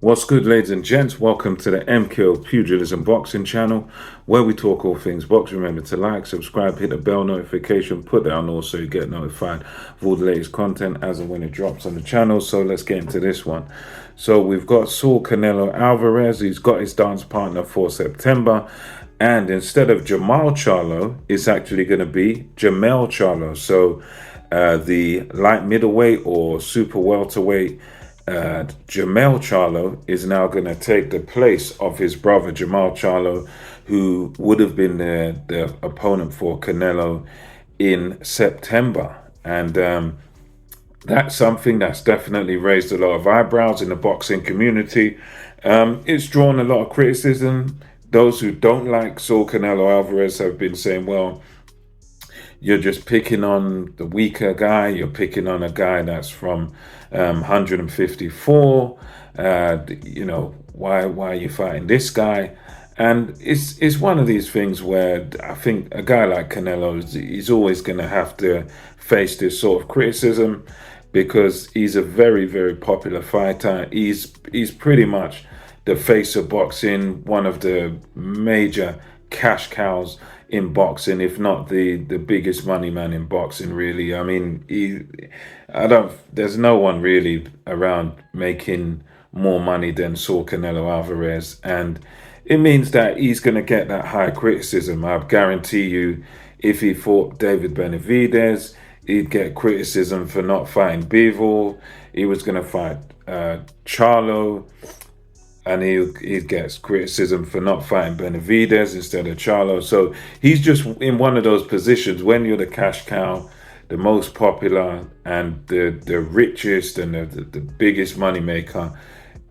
What's good, ladies and gents? Welcome to the MKO Pugilism Boxing channel, where we talk all things boxing. Remember to like, subscribe, hit the bell notification, put that on also you get notified of all the latest content as and when it drops on the channel. So let's get into this one. So we've got Saul Canelo Alvarez. He's got his dance partner for September. And instead of Jermell Charlo, it's actually going to be Jermell Charlo. So the light middleweight or super welterweight Jermell Charlo is now going to take the place of his brother Jermell Charlo, who would have been the opponent for Canelo in September. And that's something that's definitely raised a lot of eyebrows in the boxing community. It's drawn a lot of criticism. Those who don't like Saul Canelo Alvarez have been saying, well, you're just picking on the weaker guy. You're picking on a guy that's from 154. Why are you fighting this guy? And it's one of these things where I think a guy like Canelo, he's always going to have to face this sort of criticism because he's a very, very popular fighter. He's pretty much the face of boxing, one of the major cash cows in boxing, if not the biggest money man in boxing, really. I mean, there's no one really around making more money than Saul Canelo Alvarez, and it means that he's going to get that high criticism. I guarantee you, if he fought David Benavidez, he'd get criticism for not fighting Bivol. He was going to fight Charlo, and he gets criticism for not fighting Benavidez instead of Charlo. So he's just in one of those positions when you're the cash cow, the most popular and the richest and the biggest money maker.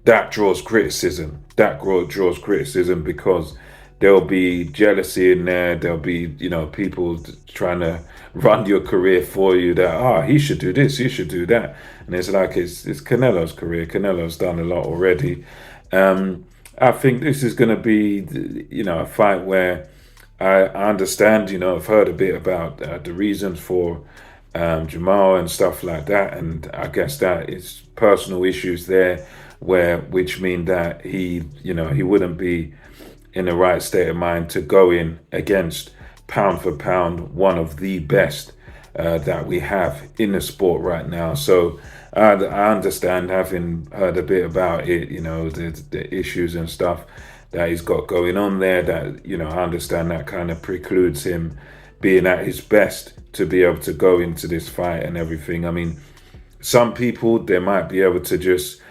That draws criticism. That draws criticism because there'll be jealousy in there. There'll be, people trying to run your career for you that, he should do this, he should do that. And it's like, it's Canelo's career. Canelo's done a lot already. I think this is going to be, a fight where I understand, I've heard a bit about the reasons for Jermell and stuff like that. And I guess that it's personal issues there which mean that he wouldn't be in the right state of mind to go in against pound for pound one of the best that we have in the sport right now. So I understand, having heard a bit about it, the issues and stuff that he's got going on there, that, I understand that kind of precludes him being at his best to be able to go into this fight and everything. I mean, some people, they might be able to just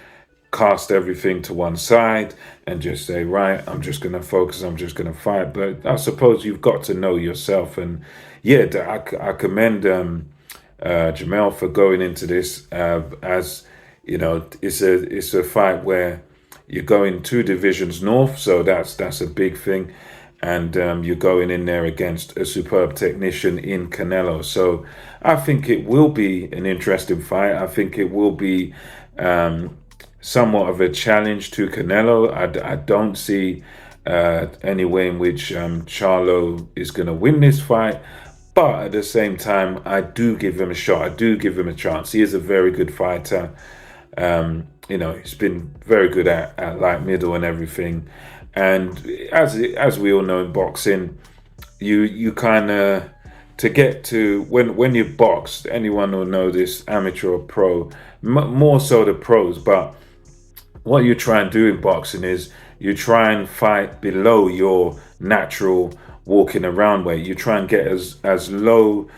cast everything to one side and just say, right, I'm just going to focus, I'm just going to fight. But I suppose you've got to know yourself. And yeah, I commend Jermell for going into this as it's a fight where you're going 2 divisions north, so that's a big thing, and you're going in there against a superb technician in Canelo. So I think it will be an interesting fight. I think it will be somewhat of a challenge to Canelo. I don't see any way in which Charlo is going to win this fight. But at the same time, I do give him a shot. I do give him a chance. He is a very good fighter. He's been very good at light middle and everything. And as we all know in boxing, you kind of, to get to, when you box, anyone will know this, amateur or pro, more so the pros, but what you try and do in boxing is you try and fight below your natural walking around weight. You try and get as low,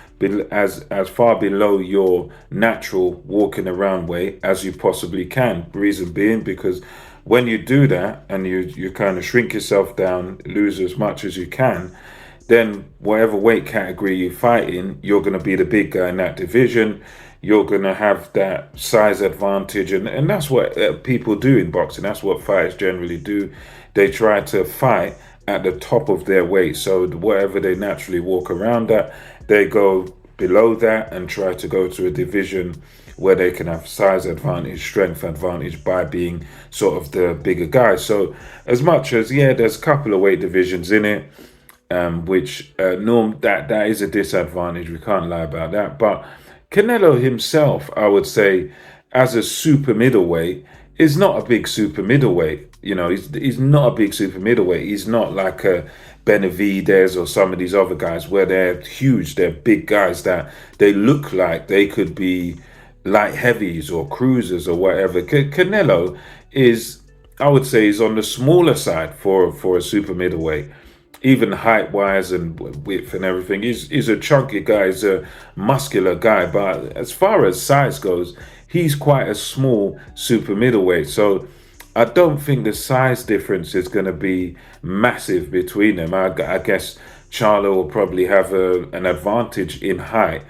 as far below your natural walking around weight as you possibly can. Reason being, because when you do that and you kind of shrink yourself down, lose as much as you can, then whatever weight category you fight in, you're going to be the big guy in that division. You're going to have that size advantage, and that's what people do in boxing. That's what fighters generally do. They try to fight at the top of their weight, so whatever they naturally walk around at, they go below that and try to go to a division where they can have size advantage, strength advantage by being sort of the bigger guy. So as much as, there's a couple of weight divisions in it, which that is a disadvantage, we can't lie about that. But Canelo himself, I would say, as a super middleweight, is not a big super middleweight. He's not a big super middleweight. He's not like a Benavidez or some of these other guys where they're huge. They're big guys that they look like they could be light heavies or cruisers or whatever. Canelo is, I would say, is on the smaller side for a super middleweight, even height wise and width and everything. He's a chunky guy, he's a muscular guy, but as far as size goes, he's quite a small super middleweight. So I don't think the size difference is going to be massive between them. I guess Charlo will probably have an advantage in height.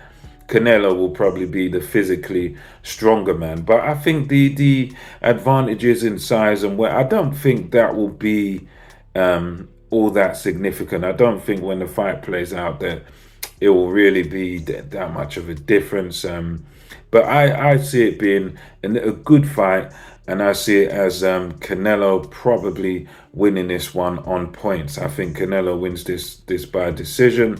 Canelo will probably be the physically stronger man, but I think the advantages in size and where I don't think that will be all that significant. I don't think when the fight plays out that it will really be that much of a difference. But I see it being a good fight, and I see it as Canelo probably winning this one on points. I think Canelo wins this by decision.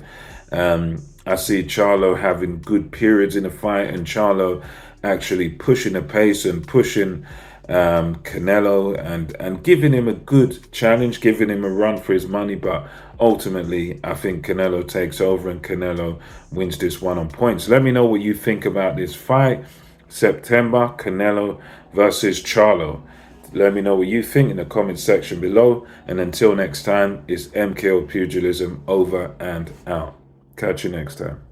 I see Charlo having good periods in the fight, and Charlo actually pushing the pace and pushing Canelo and giving him a good challenge, giving him a run for his money. But ultimately, I think Canelo takes over and Canelo wins this one on points. Let me know what you think about this fight. September, Canelo versus Charlo. Let me know what you think in the comment section below. And until next time, it's MKO Pugilism over and out. Catch you next time.